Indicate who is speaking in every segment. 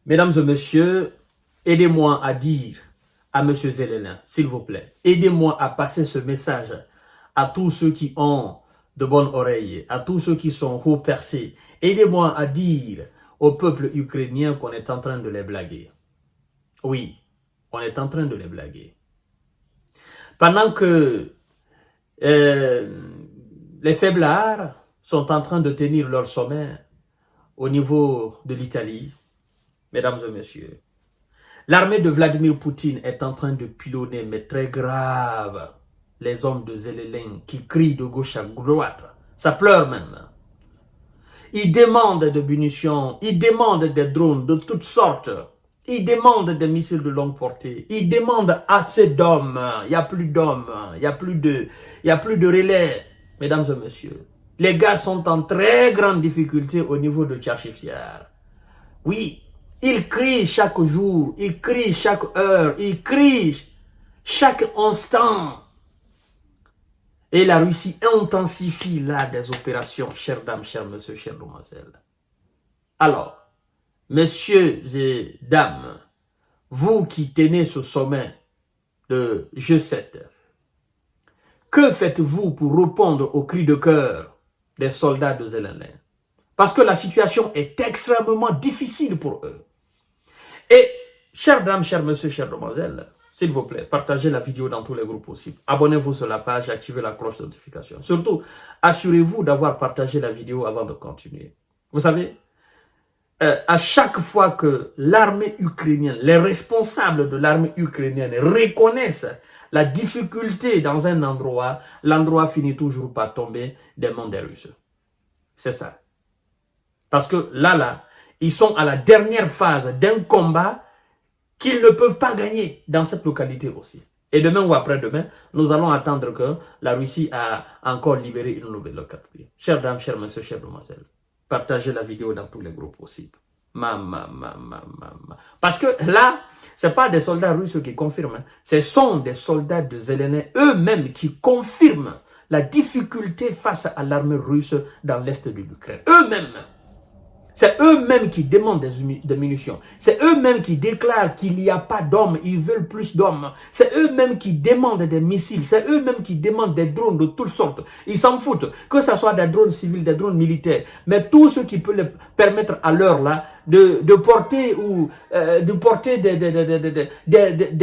Speaker 1: Mesdames et messieurs, aidez-moi à dire à M. Zelensky, s'il vous plaît, aidez-moi à passer ce message à tous ceux qui ont de bonnes oreilles, à tous ceux qui sont haut percés. Aidez-moi à dire au peuple ukrainien qu'on est en train de les blaguer. Oui, on est en train de les blaguer. Pendant que les faiblards sont en train de tenir leur sommet au niveau de l'Italie, mesdames et messieurs, l'armée de Vladimir Poutine est en train de pilonner, mais très grave, les hommes de Zelensky qui crient de gauche à droite. Ça pleure même. Ils demandent des munitions, ils demandent des drones de toutes sortes. Ils demandent des missiles de longue portée. Ils demandent assez d'hommes. Il n'y a plus d'hommes. Il n'y a plus de relais. Mesdames et messieurs, les gars sont en très grande difficulté au niveau de Tcharchifiar. Oui, ils crient chaque jour, ils crient chaque heure, ils crient chaque instant. Et la Russie intensifie là des opérations, chères dames, chers messieurs, chères demoiselles. Alors, messieurs et dames, vous qui tenez ce sommet de G7, que faites-vous pour répondre aux cris de cœur des soldats de Zelensky? Parce que la situation est extrêmement difficile pour eux. Et, chères dames, chers messieurs, chères demoiselles, s'il vous plaît, partagez la vidéo dans tous les groupes possibles. Abonnez-vous sur la page, activez la cloche de notification. Surtout, assurez-vous d'avoir partagé la vidéo avant de continuer. Vous savez, à chaque fois que l'armée ukrainienne, les responsables de l'armée ukrainienne reconnaissent la difficulté dans un endroit, l'endroit finit toujours par tomber des mains des Russes. C'est ça. Parce que là, ils sont à la dernière phase d'un combat qu'ils ne peuvent pas gagner dans cette localité aussi. Et demain ou après-demain, nous allons attendre que la Russie a encore libéré une nouvelle localité. Chères dames, chers messieurs, chères demoiselles, partagez la vidéo dans tous les groupes possibles. Parce que là, ce n'est pas des soldats russes qui confirment. Ce sont des soldats de Zelensky eux-mêmes qui confirment la difficulté face à l'armée russe dans l'est de l'Ukraine. Eux-mêmes. C'est eux-mêmes qui demandent des munitions. C'est eux-mêmes qui déclarent qu'il n'y a pas d'hommes, ils veulent plus d'hommes. C'est eux-mêmes qui demandent des missiles. C'est eux-mêmes qui demandent des drones de toutes sortes. Ils s'en foutent, que ce soit des drones civils, des drones militaires. Mais tout ce qui peut leur permettre à l'heure là de porter ou de porter des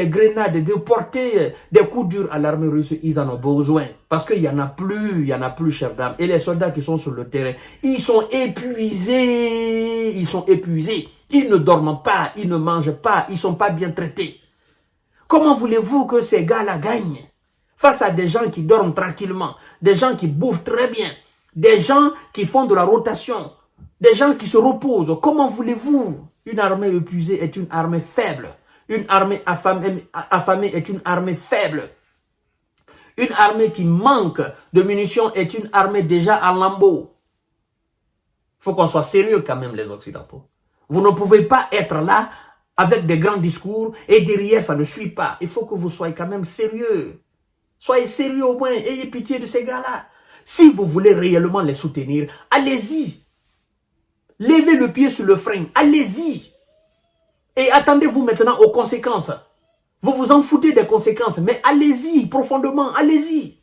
Speaker 1: grenades, de porter des coups durs à l'armée russe, ils en ont besoin. Parce qu'il n'y en a plus, chères dames. Et les soldats qui sont sur le terrain, ils sont épuisés. Ils sont épuisés. Ils ne dorment pas, ils ne mangent pas, ils ne sont pas bien traités. Comment voulez-vous que ces gars-là gagnent face à des gens qui dorment tranquillement, des gens qui bouffent très bien, des gens qui font de la rotation, des gens qui se reposent? Comment voulez-vous? Une armée épuisée est une armée faible. Une armée affamée est une armée faible. Une armée qui manque de munitions est une armée déjà en lambeaux. Il faut qu'on soit sérieux quand même, les Occidentaux. Vous ne pouvez pas être là avec des grands discours et derrière ça ne suit pas. Il faut que vous soyez quand même sérieux. Soyez sérieux au moins, ayez pitié de ces gars-là. Si vous voulez réellement les soutenir, allez-y. Levez le pied sur le frein, allez-y. Et attendez-vous maintenant aux conséquences. Vous vous en foutez des conséquences, mais allez-y profondément, allez-y.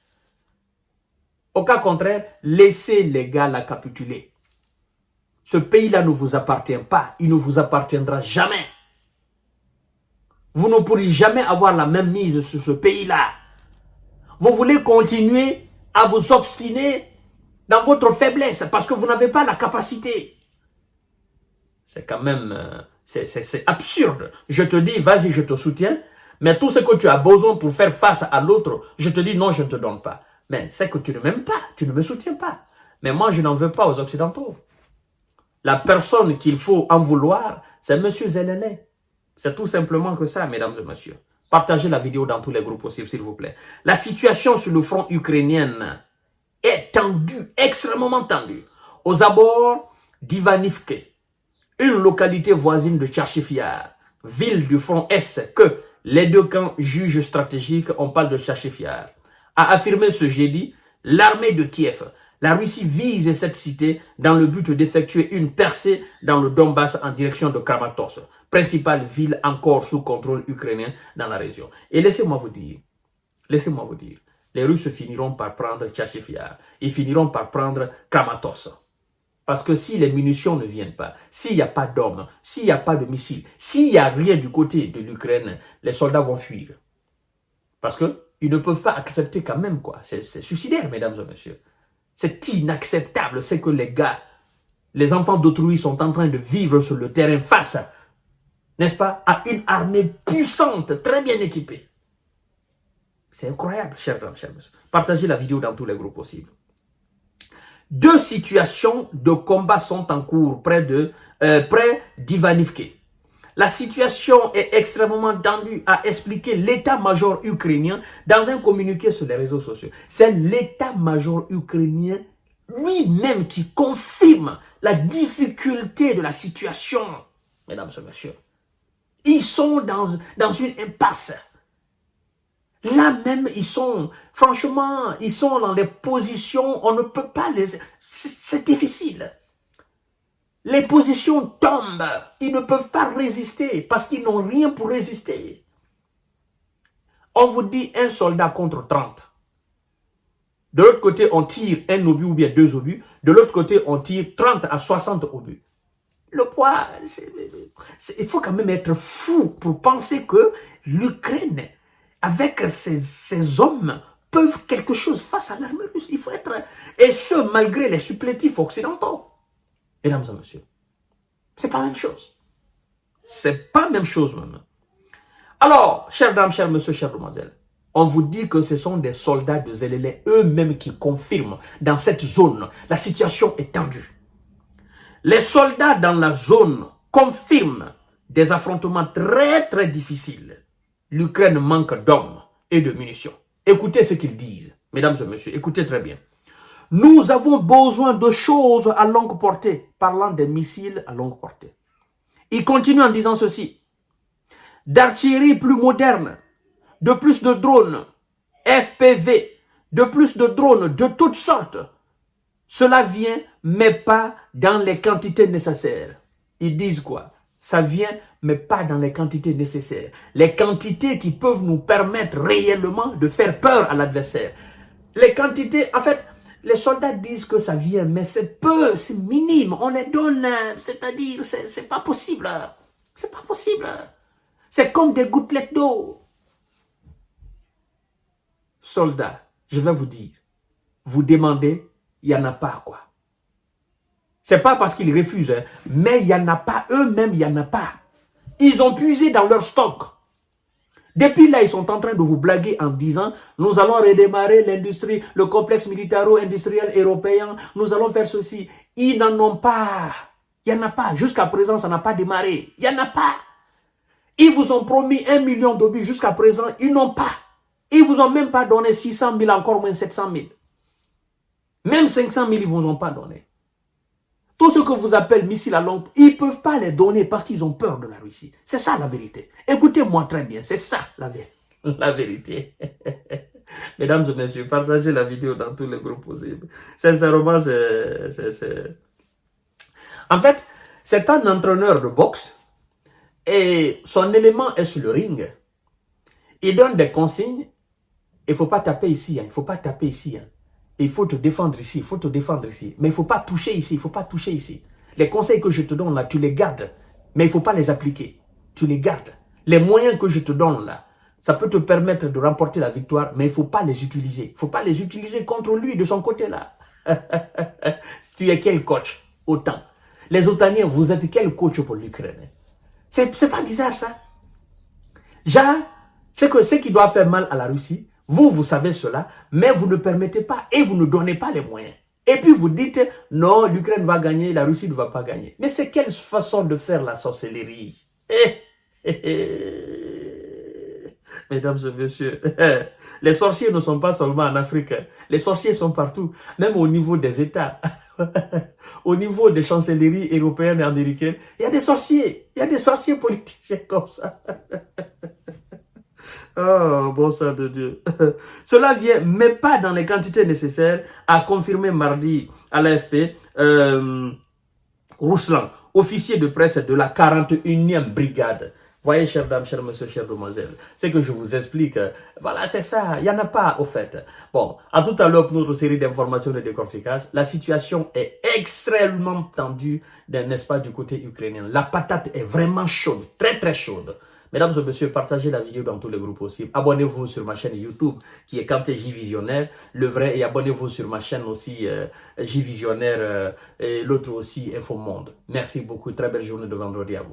Speaker 1: Au cas contraire, laissez les gars la capituler. Ce pays-là ne vous appartient pas, il ne vous appartiendra jamais. Vous ne pourrez jamais avoir la même mise sur ce pays-là. Vous voulez continuer à vous obstiner dans votre faiblesse parce que vous n'avez pas la capacité. C'est quand même, c'est absurde. Je te dis, vas-y, je te soutiens. Mais tout ce que tu as besoin pour faire face à l'autre, je te dis non, je ne te donne pas. Mais c'est que tu ne m'aimes pas, tu ne me soutiens pas. Mais moi, je n'en veux pas aux Occidentaux. La personne qu'il faut en vouloir, c'est M. Zelensky. C'est tout simplement que ça, mesdames et messieurs. Partagez la vidéo dans tous les groupes possibles, s'il vous plaît. La situation sur le front ukrainien est tendue, extrêmement tendue. Aux abords d'Ivanivke, une localité voisine de Tcharchifiar, ville du front Est que les deux camps jugent stratégiques, on parle de Tcharchifiar, a affirmé ce jeudi l'armée de Kiev, La Russie vise cette cité dans le but d'effectuer une percée dans le Donbass en direction de Kramatorsk, principale ville encore sous contrôle ukrainien dans la région. Et laissez-moi vous dire, les Russes finiront par prendre Tchatchefia, ils finiront par prendre Kramatorsk. Parce que si les munitions ne viennent pas, s'il n'y a pas d'hommes, s'il n'y a pas de missiles, s'il n'y a rien du côté de l'Ukraine, les soldats vont fuir. Parce qu'ils ne peuvent pas accepter quand même, quoi. C'est suicidaire, mesdames et messieurs. C'est inacceptable, c'est que les gars, les enfants d'autrui sont en train de vivre sur le terrain face, n'est-ce pas, à une armée puissante, très bien équipée. C'est incroyable, chers dames, chers messieurs. Partagez la vidéo dans tous les groupes possibles. Deux situations de combat sont en cours près d'Ivanivke. La situation est extrêmement tendue, a expliqué l'état-major ukrainien dans un communiqué sur les réseaux sociaux. C'est l'état-major ukrainien lui-même qui confirme la difficulté de la situation, mesdames et messieurs. Ils sont dans une impasse. Là même, franchement, ils sont dans des positions, on ne peut pas les... C'est difficile. Les positions tombent. Ils ne peuvent pas résister parce qu'ils n'ont rien pour résister. On vous dit un soldat contre 30. De l'autre côté, on tire un obus ou bien deux obus. De l'autre côté, on tire 30 à 60 obus. Le poids, il faut quand même être fou pour penser que l'Ukraine, avec ces hommes, peuvent quelque chose face à l'armée russe. Il faut être... Et ce, malgré les supplétifs occidentaux. Mesdames et messieurs, c'est pas la même chose. C'est pas la même chose même. Alors, chères dames, chers messieurs, chères demoiselles, on vous dit que ce sont des soldats de Zelensky eux-mêmes qui confirment dans cette zone, la situation est tendue. Les soldats dans la zone confirment des affrontements très très difficiles. L'Ukraine manque d'hommes et de munitions. Écoutez ce qu'ils disent, mesdames et messieurs, écoutez très bien. Nous avons besoin de choses à longue portée, parlant des missiles à longue portée. Il continue en disant ceci. D'artillerie plus moderne, de plus de drones, FPV, de plus de drones de toutes sortes. Cela vient, mais pas dans les quantités nécessaires. Ils disent quoi? Ça vient, mais pas dans les quantités nécessaires. Les quantités qui peuvent nous permettre réellement de faire peur à l'adversaire. Les quantités, en fait... Les soldats disent que ça vient, mais c'est peu, c'est minime. On les donne, c'est-à-dire, c'est pas possible. C'est pas possible. C'est comme des gouttelettes d'eau. Soldats, je vais vous dire, vous demandez, il n'y en a pas, quoi. C'est pas parce qu'ils refusent, hein, mais il n'y en a pas, eux-mêmes, il n'y en a pas. Ils ont puisé dans leur stock. Depuis là, ils sont en train de vous blaguer en disant « Nous allons redémarrer l'industrie, le complexe militaro-industriel européen, nous allons faire ceci. » Ils n'en ont pas. Il n'y en a pas. Jusqu'à présent, ça n'a pas démarré. Il n'y en a pas. Ils vous ont promis 1 million d'obus. Jusqu'à présent, ils n'ont pas. Ils ne vous ont même pas donné 600 000, encore moins 700 000. Même 500 000, ils ne vous ont pas donné. Tout ce que vous appelez missiles à longue, ils ne peuvent pas les donner parce qu'ils ont peur de la Russie. C'est ça la vérité. Écoutez-moi très bien, c'est ça la vérité. Mesdames et messieurs, partagez la vidéo dans tous les groupes possibles. Sincèrement, En fait, c'est un entraîneur de boxe et son élément est sur le ring. Il donne des consignes. Il ne faut pas taper ici, il ne faut pas taper ici. Il faut te défendre ici, il faut te défendre ici. Mais il ne faut pas toucher ici, il ne faut pas toucher ici. Les conseils que je te donne là, tu les gardes. Mais il ne faut pas les appliquer. Tu les gardes. Les moyens que je te donne là, ça peut te permettre de remporter la victoire, mais il ne faut pas les utiliser. Il ne faut pas les utiliser contre lui de son côté là. Tu es quel coach? Autant. Les Otaniens, vous êtes quel coach pour l'Ukraine? C'est pas bizarre ça? C'est que ce qui doit faire mal à la Russie, vous savez cela, mais vous ne permettez pas et vous ne donnez pas les moyens. Et puis vous dites, non, l'Ukraine va gagner, la Russie ne va pas gagner. Mais c'est quelle façon de faire la sorcellerie? Mesdames et messieurs, les sorciers ne sont pas seulement en Afrique, les sorciers sont partout, même au niveau des États, au niveau des chancelleries européennes et américaines. Il y a des sorciers politiciens comme ça. Oh, bon sang de Dieu. Cela vient, mais pas dans les quantités nécessaires, a confirmé mardi à l'AFP Rouslan, officier de presse de la 41e brigade. Voyez, chères dames, chers messieurs, chères demoiselles, c'est que je vous explique. Voilà, c'est ça. Il n'y en a pas, au fait. Bon, à tout à l'heure pour notre série d'informations de décortiquage. La situation est extrêmement tendue, n'est-ce pas, du côté ukrainien. La patate est vraiment chaude, très, très chaude. Mesdames et messieurs, partagez la vidéo dans tous les groupes possibles. Abonnez-vous sur ma chaîne YouTube qui est Kanté J Visionnaire, le vrai, et abonnez-vous sur ma chaîne aussi J Visionnaire et l'autre aussi Info Monde. Merci beaucoup, très belle journée de vendredi à vous.